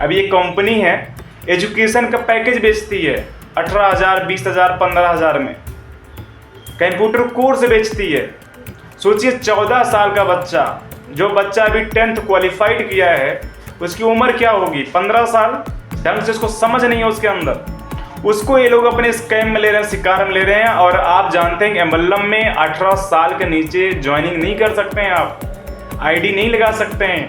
अभी एक कंपनी है एजुकेशन का पैकेज बेचती है 18,000, 20,000, 15,000 में। कंप्यूटर कोर्स बेचती है। सोचिए 14 साल का बच्चा, जो बच्चा अभी 10th क्वालिफाइड किया है, उसकी उम्र क्या होगी? 15 साल। ढंग से उसको समझ नहीं है उसके अंदर, उसको ये लोग अपने स्कैम में ले रहे हैं, शिकार में ले रहे हैं। और आप जानते हैं कि एमएलएम में 18 साल के नीचे ज्वाइनिंग नहीं कर सकते हैं, आप आईडी नहीं लगा सकते हैं।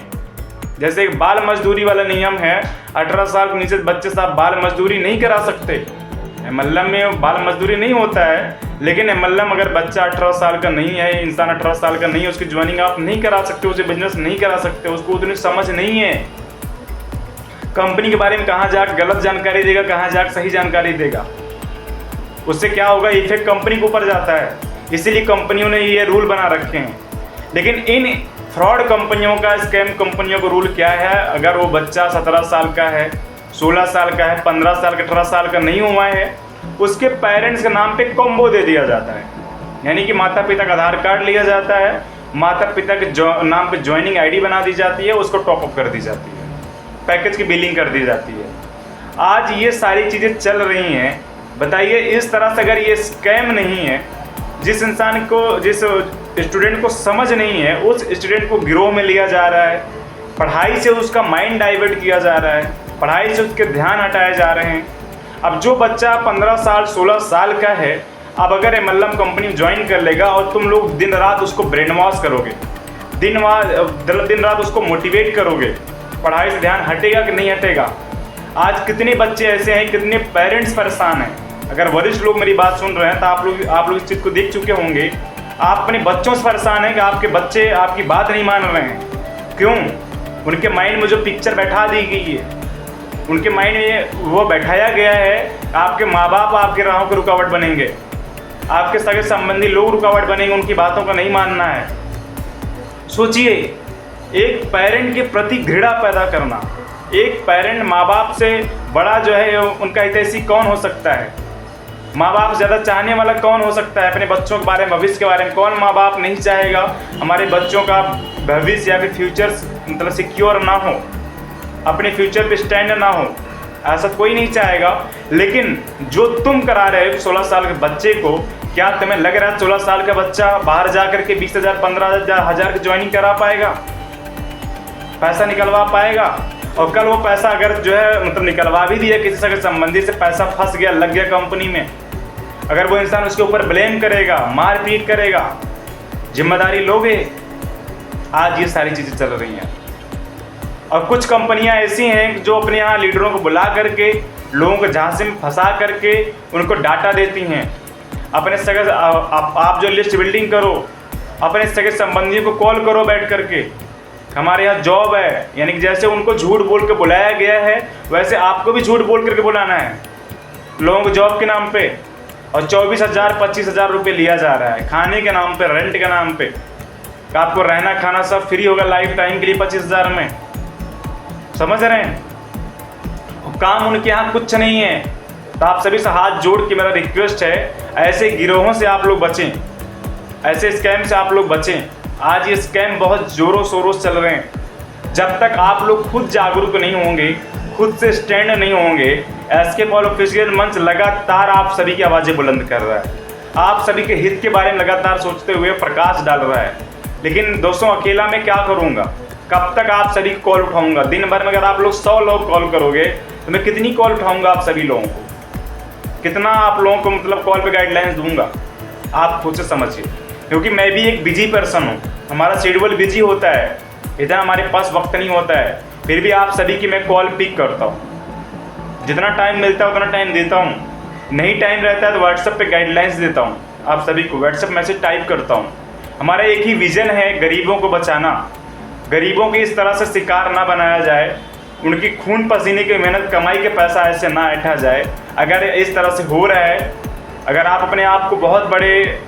जैसे एक बाल मजदूरी वाला नियम है, 18 साल के नीचे बच्चे से आप बाल मजदूरी नहीं करा सकते। एमएलएम में बाल मजदूरी नहीं होता है, लेकिन एमएलएम अगर बच्चा 18 साल का नहीं है, इंसान 18 साल का नहीं है, उसकी ज्वाइनिंग आप नहीं करा सकते, उसे बिजनेस नहीं करा सकते, उसको उतनी समझ नहीं है। कंपनी के बारे में कहाँ जाकर गलत जानकारी देगा, कहाँ जाकर सही जानकारी देगा, उससे क्या होगा? इफेक्ट कंपनी के ऊपर जाता है। इसीलिए कंपनियों ने ये रूल बना रखे हैं। लेकिन इन फ्रॉड कंपनियों का, स्कैम कंपनियों का रूल क्या है? अगर वो बच्चा 17 साल का है, 16 साल का है, 15 साल का, 18 साल का नहीं हुआ है, उसके पेरेंट्स के नाम पे कॉम्बो दे दिया जाता है। यानी कि माता पिता का आधार कार्ड लिया जाता है, माता पिता के नाम पे ज्वाइनिंग आईडी बना दी जाती है, उसको टॉपअप कर दी जाती है, पैकेज की बिलिंग कर दी जाती है। आज ये सारी चीज़ें चल रही हैं। बताइए, इस तरह से अगर ये स्कैम नहीं है, जिस इंसान को, जिस स्टूडेंट को समझ नहीं है, उस स्टूडेंट को गिरोह में लिया जा रहा है, पढ़ाई से उसका माइंड डाइवर्ट किया जा रहा है, पढ़ाई से उसके ध्यान हटाए जा रहे हैं। अब जो बच्चा 15 साल 16 साल का है, अब अगर एमएलएम कंपनी ज्वाइन कर लेगा और तुम लोग दिन रात उसको ब्रेन वॉश करोगे, दिन रात उसको मोटिवेट करोगे, पढ़ाई से ध्यान हटेगा कि नहीं हटेगा? आज कितने बच्चे ऐसे हैं, कितने पेरेंट्स परेशान हैं। अगर वरिष्ठ लोग मेरी बात सुन रहे हैं तो आप लोग इस चीज़ को देख चुके होंगे। आप अपने बच्चों से परेशान हैं कि आपके बच्चे आपकी बात नहीं मान रहे हैं। क्यों? उनके माइंड में जो पिक्चर बैठा दी गई है, उनके माइंड में वो बैठाया गया है, आपके माँ बाप आपके राहों के रुकावट बनेंगे, आपके सगे संबंधी लोग रुकावट बनेंगे, उनकी बातों का नहीं मानना है। सोचिए, एक पेरेंट के प्रति घृणा पैदा करना, एक पेरेंट, माँ बाप से बड़ा जो है उनका हितैषी कौन हो सकता है? माँ बाप ज़्यादा चाहने वाला कौन हो सकता है? अपने बच्चों के बारे में, भविष्य के बारे में कौन माँ बाप नहीं चाहेगा हमारे बच्चों का भविष्य या फिर फ्यूचर मतलब सिक्योर ना हो, अपने फ्यूचर पे स्टैंड ना हो? ऐसा कोई नहीं चाहेगा। लेकिन जो तुम करा रहे हो 16 साल के बच्चे को, क्या तुम्हें लग रहा है 16 साल का बच्चा बाहर जा करके 20,000, 15,000 की ज्वाइनिंग करा पाएगा, पैसा निकलवा पाएगा? और कल वो पैसा अगर जो है मतलब निकलवा भी दिया, किसी से संबंधी से पैसा फंस गया, लग गया कंपनी में, अगर वो इंसान उसके ऊपर ब्लेम करेगा, मारपीट करेगा, जिम्मेदारी लोगे? आज ये सारी चीज़ें चल रही हैं। और कुछ कंपनियां ऐसी हैं जो अपने यहाँ लीडरों को बुला करके लोगों को झांसे में फंसा करके उनको डाटा देती हैं। अपने सगे आप जो लिस्ट बिल्डिंग करो, अपने सगे संबंधियों को कॉल करो बैठ करके, हमारे यहाँ जॉब है। यानी कि जैसे उनको झूठ बोल के बुलाया गया है, वैसे आपको भी झूठ बोल करके बुलाना है लोगों को जॉब के नाम पे। और 24,000 25,000 रुपये लिया जा रहा है खाने के नाम पे, रेंट के नाम पे। आपको रहना खाना सब फ्री होगा लाइफ टाइम के लिए 25,000 में। समझ रहे हैं? काम उनके यहाँ कुछ नहीं है। तो आप सभी से हाथ जोड़ के मेरा रिक्वेस्ट है, ऐसे गिरोहों से आप लोग बचें, ऐसे स्कैम से आप लोग बचें। आज ये स्कैम बहुत ज़ोरों शोरों से चल रहे हैं। जब तक आप लोग खुद जागरूक नहीं होंगे, खुद से स्टैंड नहीं होंगे, एस्केप ऑफिशियल मंच लगातार आप सभी की आवाज़ें बुलंद कर रहा है, आप सभी के हित के बारे में लगातार सोचते हुए प्रकाश डाल रहा है। लेकिन दोस्तों, अकेला मैं क्या करूँगा? कब तक आप सभी की कॉल उठाऊँगा? दिन भर में अगर आप लोग 100 लोग कॉल करोगे तो मैं कितनी कॉल उठाऊँगा आप सभी लोगों को? कितना आप लोगों को मतलब कॉल पे गाइडलाइंस दूंगा? आप खुद से समझिए। क्योंकि मैं भी एक बिजी पर्सन हूँ, हमारा शेड्यूल बिजी होता है, इतना हमारे पास वक्त नहीं होता है। फिर भी आप सभी की मैं कॉल पिक करता हूँ, जितना टाइम मिलता है उतना टाइम देता हूँ। नहीं टाइम रहता है तो व्हाट्सएप पे गाइडलाइंस देता हूँ, आप सभी को व्हाट्सएप मैसेज टाइप करता हूँ। हमारा एक ही विज़न है, गरीबों को बचाना, गरीबों की इस तरह से शिकार ना बनाया जाए, उनकी खून पसीने की मेहनत कमाई के पैसा ऐसे ना ऐठा जाए। अगर इस तरह से हो रहा है, अगर आप अपने आप को बहुत बड़े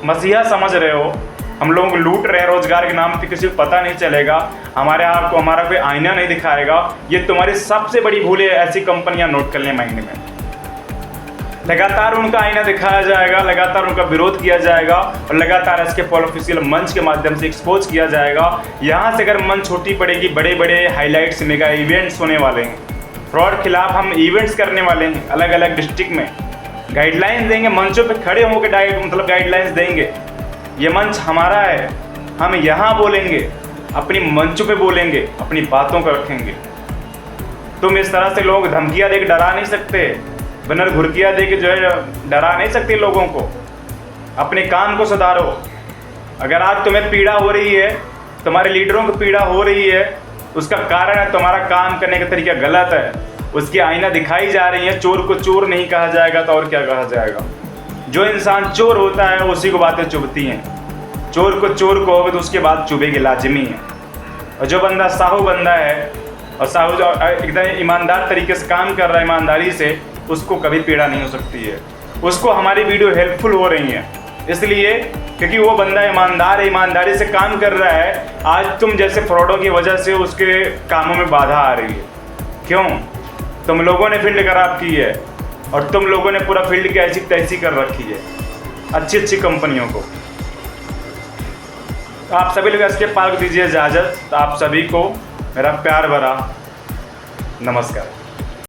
मसीहा समझ रहे हो, हम लोगों को लूट रहे हैं रोजगार के नाम पे, किसी को पता नहीं चलेगा, हमारा कोई आईना नहीं दिखाएगा, ये तुम्हारी सबसे बड़ी भूल है। ऐसी कंपनियां नोट कर लें माइंड में। लगातार उनका आईना दिखाया जाएगा, लगातार उनका विरोध किया जाएगा और लगातार इसके ऑफिशियल मंच के माध्यम से एक्सपोज किया जाएगा। यहाँ से अगर मंच छोटी पड़ेगी, बड़े बड़े हाईलाइट्स, मेगा इवेंट्स होने वाले हैं। फ्रॉड खिलाफ हम इवेंट्स करने वाले हैं अलग अलग डिस्ट्रिक्ट में, गाइडलाइंस देंगे, मंचों पे खड़े होकर मतलब गाइडलाइंस देंगे। ये मंच हमारा है, हम यहाँ बोलेंगे, अपनी मंचों पे बोलेंगे, अपनी बातों को रखेंगे। तुम इस तरह से लोग धमकियाँ दे के डरा नहीं सकते, बनर घुरकियाँ दे के जो है डरा नहीं सकते लोगों को। अपने काम को सुधारो। अगर आज तुम्हें पीड़ा हो रही है, तुम्हारे लीडरों को पीड़ा हो रही है, उसका कारण है तुम्हारा काम करने का तरीका गलत है, उसकी आईना दिखाई जा रही है। चोर को चोर नहीं कहा जाएगा तो और क्या कहा जाएगा? जो इंसान चोर होता है उसी को बातें चुभती हैं। चोर को चोर कहोगे तो उसके बाद चुभेगी, लाजमी है। और जो बंदा साहू बंदा है और साहू जो एकदम ईमानदार तरीके से काम कर रहा है, ईमानदारी से, उसको कभी पीड़ा नहीं हो सकती है। उसको हमारी वीडियो हेल्पफुल हो रही है इसलिए क्योंकि वो बंदा ईमानदार है, ईमानदारी से काम कर रहा है। आज तुम जैसे फ्रॉडों की वजह से उसके कामों में बाधा आ रही है। क्यों? तुम लोगों ने फील्ड खराब की है और तुम लोगों ने पूरा फील्ड की ऐसी तैसी कर रखी है अच्छी अच्छी कंपनियों को। तो आप सभी लोग इसके पार्क दीजिए इजाज़त। तो आप सभी को मेरा प्यार भरा नमस्कार।